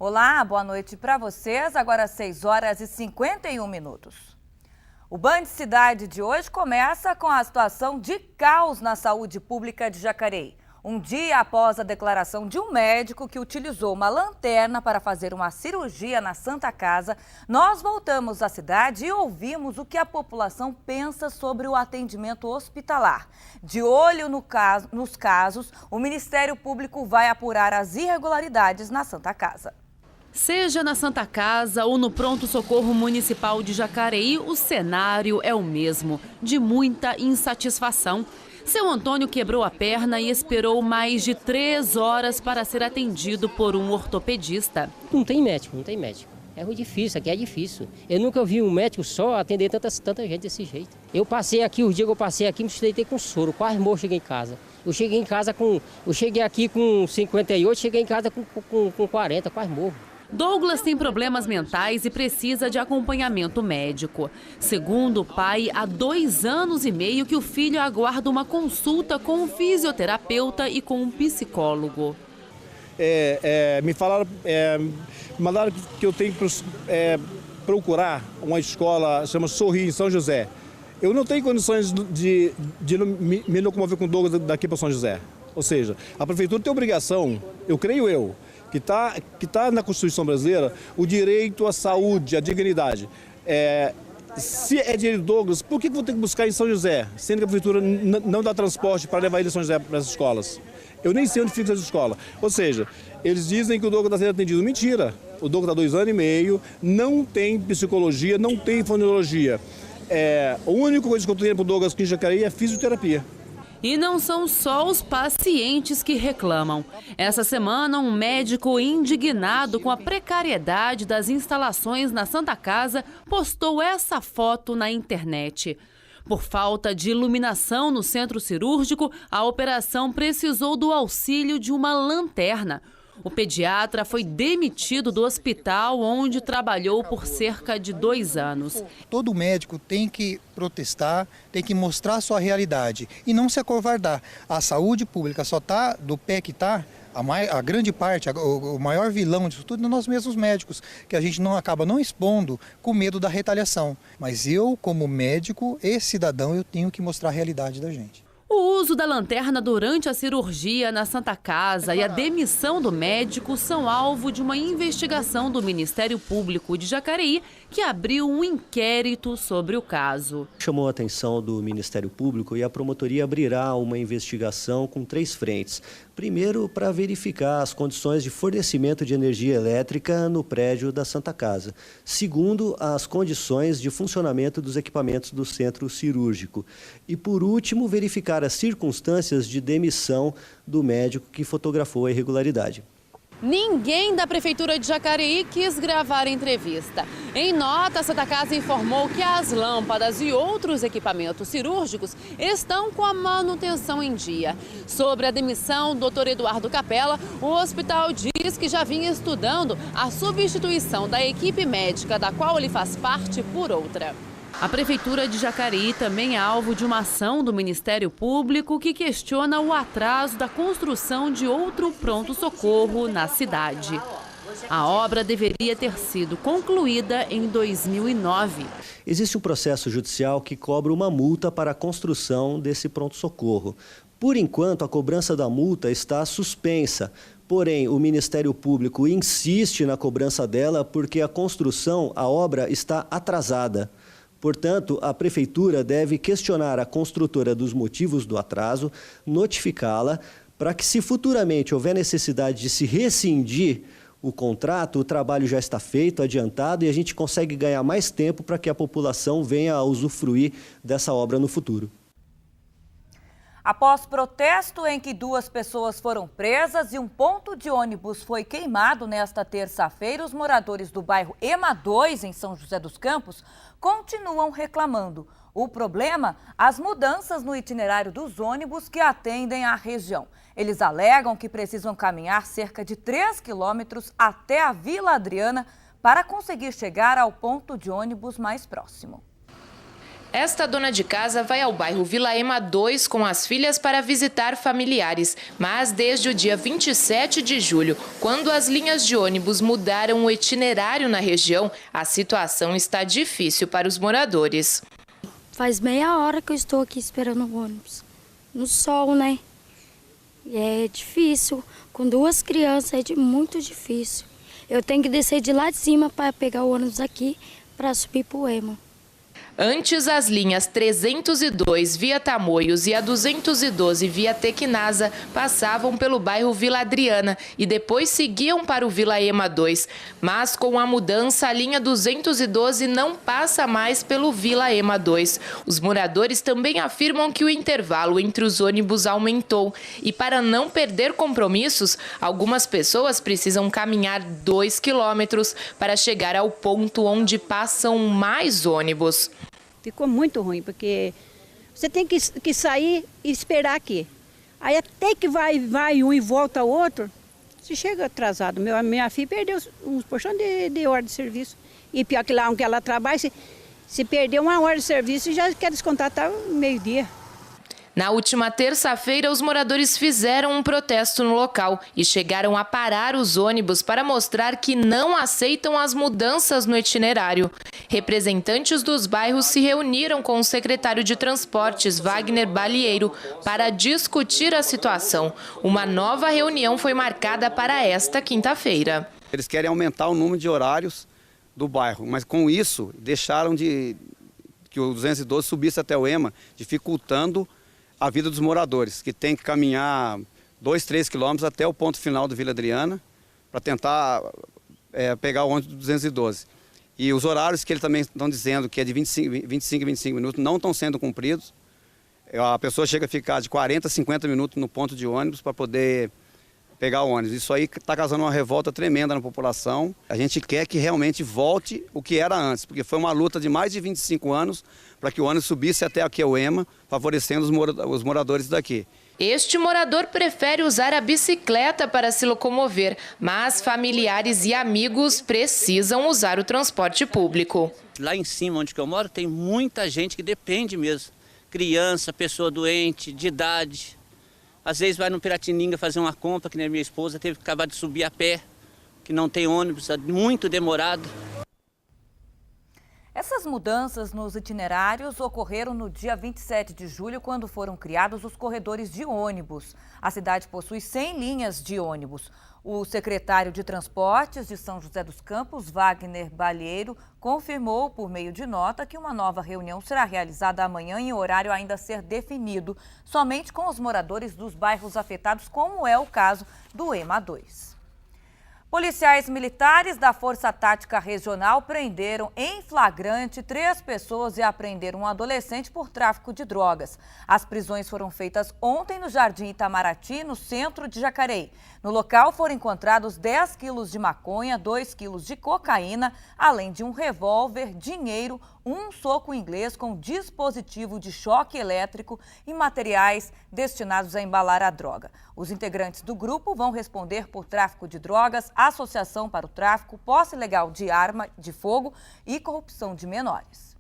Olá, boa noite para vocês. Agora 6 horas e 51 minutos. O Band Cidade de hoje começa com a situação de caos na saúde pública de Jacareí. Um dia após a declaração de um médico que utilizou uma lanterna para fazer uma cirurgia na Santa Casa, nós voltamos à cidade e ouvimos o que a população pensa sobre o atendimento hospitalar. De olho nos casos, o Ministério Público vai apurar as irregularidades na Santa Casa. Seja na Santa Casa ou no Pronto-Socorro Municipal de Jacareí, o cenário é o mesmo, de muita insatisfação. Seu Antônio quebrou a perna e esperou mais de 3 horas para ser atendido por um ortopedista. Não tem médico, não tem médico. É muito difícil, aqui é difícil. Eu nunca vi um médico só atender tanta gente desse jeito. Eu passei aqui, o dia que eu passei aqui, me deitei com soro, quase morro, cheguei em casa. Eu cheguei aqui com 58, cheguei em casa com 40, quase morro. Douglas tem problemas mentais e precisa de acompanhamento médico. Segundo o pai, há 2 anos e meio que o filho aguarda uma consulta com um fisioterapeuta e com um psicólogo. Mandaram que eu tenho que procurar uma escola, chama Sorri, em São José. Eu não tenho condições de me locomover com o Douglas daqui para São José. Ou seja, a prefeitura tem obrigação, eu creio que tá na Constituição brasileira, o direito à saúde, à dignidade. Se é direito de Douglas, por que vou ter que buscar em São José, sendo que a prefeitura não dá transporte para levar ele em São José para as escolas? Eu nem sei onde fica essa escola. Ou seja, eles dizem que o Douglas está sendo atendido. Mentira! O Douglas está 2 anos e meio, não tem psicologia, não tem fonologia. A única coisa que eu tenho para o Douglas aqui em Jacareí é fisioterapia. E não são só os pacientes que reclamam. Essa semana, um médico indignado com a precariedade das instalações na Santa Casa postou essa foto na internet. Por falta de iluminação no centro cirúrgico, a operação precisou do auxílio de uma lanterna. O pediatra foi demitido do hospital onde trabalhou por cerca de 2 anos. Todo médico tem que protestar, tem que mostrar a sua realidade e não se acovardar. A saúde pública só está do pé que está. A grande parte, o maior vilão disso tudo é nós mesmos médicos, que a gente acaba não expondo com medo da retaliação. Mas eu, como médico e cidadão, eu tenho que mostrar a realidade da gente. O uso da lanterna durante a cirurgia na Santa Casa e a demissão do médico são alvo de uma investigação do Ministério Público de Jacareí, que abriu um inquérito sobre o caso. Chamou a atenção do Ministério Público e a promotoria abrirá uma investigação com 3 frentes. Primeiro, para verificar as condições de fornecimento de energia elétrica no prédio da Santa Casa. Segundo, as condições de funcionamento dos equipamentos do centro cirúrgico. E, por último, verificar as circunstâncias de demissão do médico que fotografou a irregularidade. Ninguém da Prefeitura de Jacareí quis gravar a entrevista. Em nota, a Santa Casa informou que as lâmpadas e outros equipamentos cirúrgicos estão com a manutenção em dia. Sobre a demissão do Dr. Eduardo Capella, o hospital diz que já vinha estudando a substituição da equipe médica da qual ele faz parte por outra. A Prefeitura de Jacareí também é alvo de uma ação do Ministério Público que questiona o atraso da construção de outro pronto-socorro na cidade. A obra deveria ter sido concluída em 2009. Existe um processo judicial que cobra uma multa para a construção desse pronto-socorro. Por enquanto, a cobrança da multa está suspensa. Porém, o Ministério Público insiste na cobrança dela porque a obra está atrasada. Portanto, a Prefeitura deve questionar a construtora dos motivos do atraso, notificá-la, para que, se futuramente houver necessidade de se rescindir o contrato, o trabalho já está feito, adiantado, e a gente consegue ganhar mais tempo para que a população venha a usufruir dessa obra no futuro. Após protesto em que 2 pessoas foram presas e um ponto de ônibus foi queimado nesta terça-feira, os moradores do bairro EMA 2, em São José dos Campos, continuam reclamando. O problema? As mudanças no itinerário dos ônibus que atendem à região. Eles alegam que precisam caminhar cerca de 3 quilômetros até a Vila Adriana para conseguir chegar ao ponto de ônibus mais próximo. Esta dona de casa vai ao bairro Vila Ema 2 com as filhas para visitar familiares. Mas desde o dia 27 de julho, quando as linhas de ônibus mudaram o itinerário na região, a situação está difícil para os moradores. Faz meia hora que eu estou aqui esperando o ônibus. No sol, né? E é difícil. Com 2 crianças é muito difícil. Eu tenho que descer de lá de cima para pegar o ônibus aqui para subir para o Ema. Antes, as linhas 302 via Tamoios e a 212 via Tequinasa passavam pelo bairro Vila Adriana e depois seguiam para o Vila Ema 2. Mas com a mudança, a linha 212 não passa mais pelo Vila Ema 2. Os moradores também afirmam que o intervalo entre os ônibus aumentou e, para não perder compromissos, algumas pessoas precisam caminhar 2 quilômetros para chegar ao ponto onde passam mais ônibus. Ficou muito ruim, porque você tem que sair e esperar aqui. Aí até que vai um e volta o outro, você chega atrasado. Minha filha perdeu uns porção de hora de serviço. E pior que lá onde ela trabalha, se perdeu 1 hora de serviço, já quer descontar até meio-dia. Na última terça-feira, os moradores fizeram um protesto no local e chegaram a parar os ônibus para mostrar que não aceitam as mudanças no itinerário. Representantes dos bairros se reuniram com o secretário de Transportes, Wagner Balieiro, para discutir a situação. Uma nova reunião foi marcada para esta quinta-feira. Eles querem aumentar o número de horários do bairro, mas com isso deixaram que o 212 subisse até o Ema, dificultando a vida dos moradores, que tem que caminhar 2, 3 quilômetros até o ponto final do Vila Adriana para tentar pegar o ônibus do 212. E os horários que eles também estão dizendo, que é de 25 minutos, não estão sendo cumpridos. A pessoa chega a ficar de 40 a 50 minutos no ponto de ônibus para poder pegar o ônibus. Isso aí está causando uma revolta tremenda na população. A gente quer que realmente volte o que era antes, porque foi uma luta de mais de 25 anos para que o ônibus subisse até aqui ao Ema, favorecendo os moradores daqui. Este morador prefere usar a bicicleta para se locomover, mas familiares e amigos precisam usar o transporte público. Lá em cima, onde eu moro, tem muita gente que depende mesmo. Criança, pessoa doente, de idade. Às vezes vai no Piratininga fazer uma compra, que nem minha esposa teve que acabar de subir a pé, que não tem ônibus, é muito demorado. Essas mudanças nos itinerários ocorreram no dia 27 de julho, quando foram criados os corredores de ônibus. A cidade possui 100 linhas de ônibus. O secretário de Transportes de São José dos Campos, Wagner Balieiro, confirmou por meio de nota que uma nova reunião será realizada amanhã em horário ainda a ser definido, somente com os moradores dos bairros afetados, como é o caso do Ema 2. Policiais militares da Força Tática Regional prenderam em flagrante 3 pessoas e apreenderam um adolescente por tráfico de drogas. As prisões foram feitas ontem no Jardim Itamaraty, no centro de Jacareí. No local foram encontrados 10 quilos de maconha, 2 quilos de cocaína, além de um revólver, dinheiro, um soco inglês com dispositivo de choque elétrico e materiais destinados a embalar a droga. Os integrantes do grupo vão responder por tráfico de drogas, associação para o tráfico, posse ilegal de arma de fogo e corrupção de menores.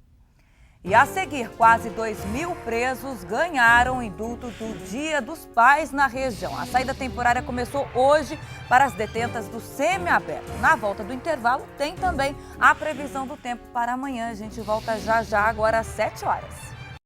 E a seguir, quase 2.000 presos ganharam o indulto do Dia dos Pais na região. A saída temporária começou hoje para as detentas do semiaberto. Na volta do intervalo, tem também a previsão do tempo para amanhã. A gente volta já agora às 7 horas.